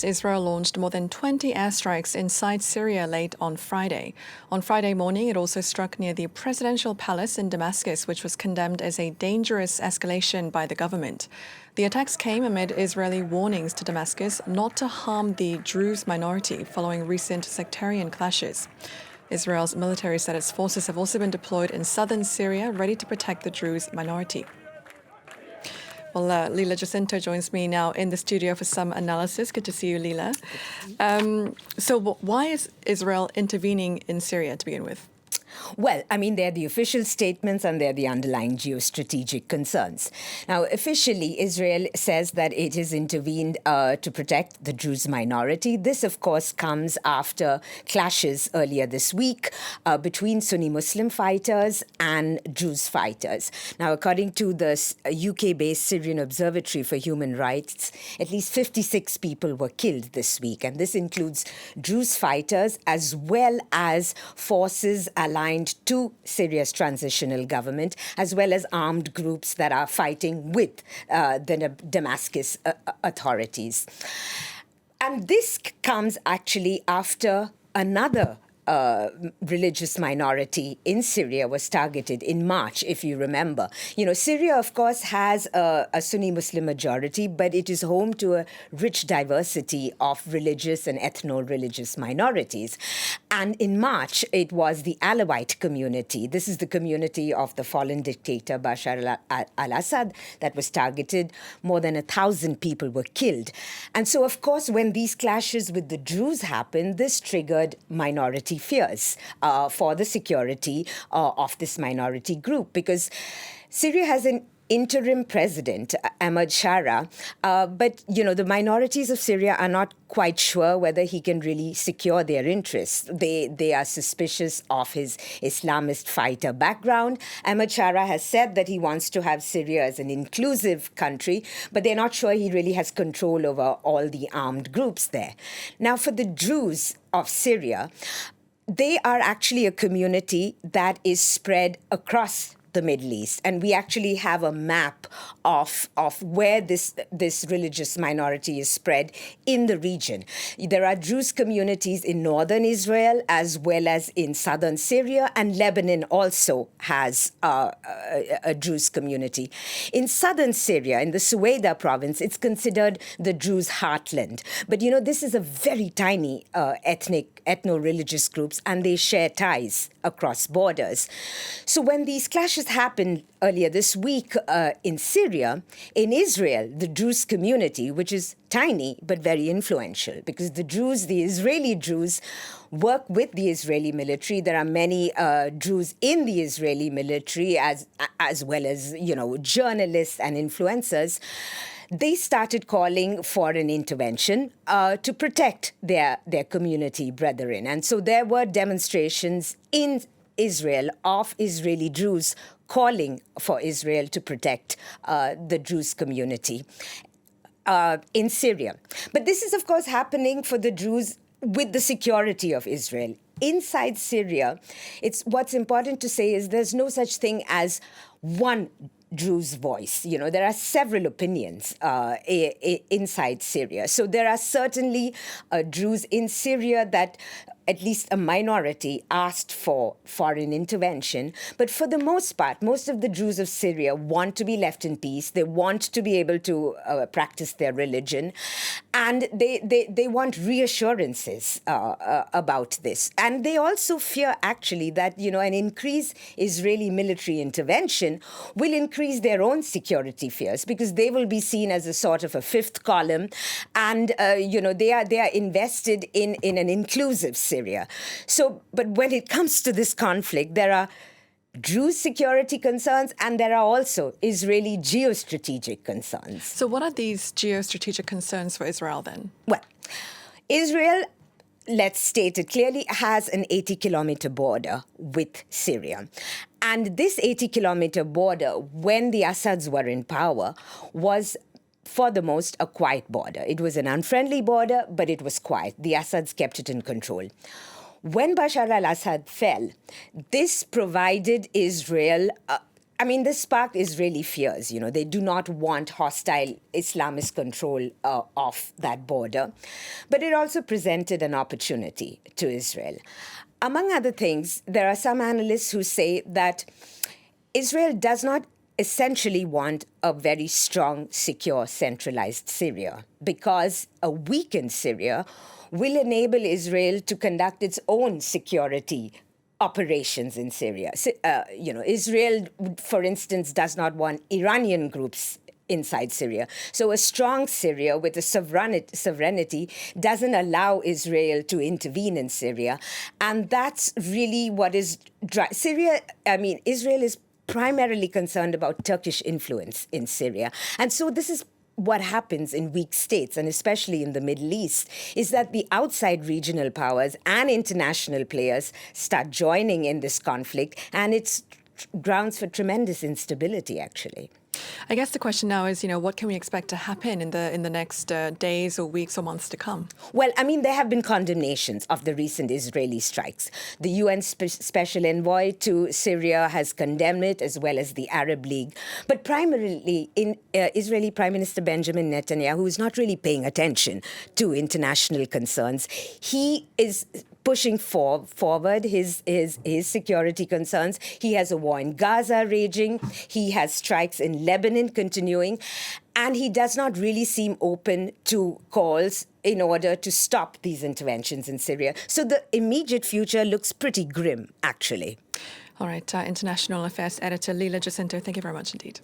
Israel launched more than 20 airstrikes inside Syria late on Friday. On Friday morning, it also struck near the presidential palace in Damascus, which was condemned as a dangerous escalation by the government. The attacks came amid Israeli warnings to Damascus not to harm the Druze minority following recent sectarian clashes. Israel's military said its forces have also been deployed in southern Syria, ready to protect the Druze minority. Well, Leela Jacinto joins me now in the studio for some analysis. Good to see you, Leela. So why is Israel intervening in Syria to begin with? Well, I mean, they're the official statements and they're the underlying geostrategic concerns. Now, officially, Israel says that it has intervened to protect the Druze minority. This, of course, comes after clashes earlier this week between Sunni Muslim fighters and Druze fighters. Now, according to the UK-based Syrian Observatory for Human Rights, at least 56 people were killed this week. And this includes Druze fighters as well as forces aligned to Syria's transitional government, as well as armed groups that are fighting with the Damascus authorities. And this comes actually after another religious minority in Syria was targeted in March, if you remember. You know, Syria, of course, has a Sunni Muslim majority, but it is home to a rich diversity of religious and ethno-religious minorities. And in March, it was the Alawite community. This is the community of the fallen dictator Bashar al-Assad that was targeted. More than 1,000 people were killed. And so, of course, when these clashes with the Druze happened, this triggered minority fears for the security of this minority group, because Syria has an interim president, Ahmad Shara, but, you know, the minorities of Syria are not quite sure whether he can really secure their interests. They are suspicious of his Islamist fighter background. Ahmad Shara has said that he wants to have Syria as an inclusive country, but they're not sure he really has control over all the armed groups there. Now, for the Druze of Syria, they are actually a community that is spread across the Middle East. And we actually have a map of where this religious minority is spread in the region. There are Druze communities in northern Israel as well as in southern Syria, and Lebanon also has a Druze community. In southern Syria, in the Suweda province, it's considered the Druze heartland. But, you know, this is a very tiny ethno-religious groups, and they share ties across borders. So when these clashes happened earlier this week in Syria, in Israel, the Druze community, which is tiny but very influential, because the Druze, the Israeli Druze, work with the Israeli military. There are many Druze in the Israeli military, as well as, you know, journalists and influencers. They started calling for an intervention to protect their community brethren. And so there were demonstrations in Israel of Israeli Druze calling for Israel to protect the Druze community in Syria. But this is, of course, happening for the Druze with the security of Israel. Inside Syria, what's important to say is there's no such thing as one Druze voice. You know, there are several opinions inside Syria. So there are certainly Druze in Syria that at least a minority asked for foreign intervention. But for the most part, most of the Druze of Syria want to be left in peace. They want to be able to practice their religion. And they want reassurances about this. And they also fear, actually, that, you know, an increased Israeli military intervention will increase their own security fears, because they will be seen as a sort of a fifth column. And, you know, they are invested in an inclusive Syria. So, but when it comes to this conflict, there are Druze security concerns, and there are also Israeli geostrategic concerns. So what are these geostrategic concerns for Israel then? Well, Israel, let's state it clearly, has an 80-kilometer border with Syria. And this 80-kilometer border, when the Assads were in power, was for the most a quiet border. It was an unfriendly border, but it was quiet. The Assads kept it in control. When Bashar al-Assad fell, this provided Israel I mean, this sparked Israeli fears. You know, they do not want hostile Islamist control of that border. But it also presented an opportunity to Israel. Among other things, there are some analysts who say that Israel does not essentially want a very strong, secure, centralized Syria, because a weakened Syria will enable Israel to conduct its own security operations in Syria. Israel, for instance, does not want Iranian groups inside Syria. So a strong Syria with a sovereignty doesn't allow Israel to intervene in Syria. And that's really what is... Israel is primarily concerned about Turkish influence in Syria. And so this is what happens in weak states, and especially in the Middle East, is that the outside regional powers and international players start joining in this conflict, and it's grounds for tremendous instability, actually. I guess the question now is, what can we expect to happen in the next days or weeks or months to come? Well, I mean, there have been condemnations of the recent Israeli strikes. The UN Special Envoy to Syria has condemned it, as well as the Arab League. But primarily, Israeli Prime Minister Benjamin Netanyahu, who is not really paying attention to international concerns, he is pushing forward his security concerns. He has a war in Gaza raging. He has strikes in Lebanon continuing. And he does not really seem open to calls in order to stop these interventions in Syria. So the immediate future looks pretty grim, actually. All right. International Affairs Editor Leela Jacinto, thank you very much indeed.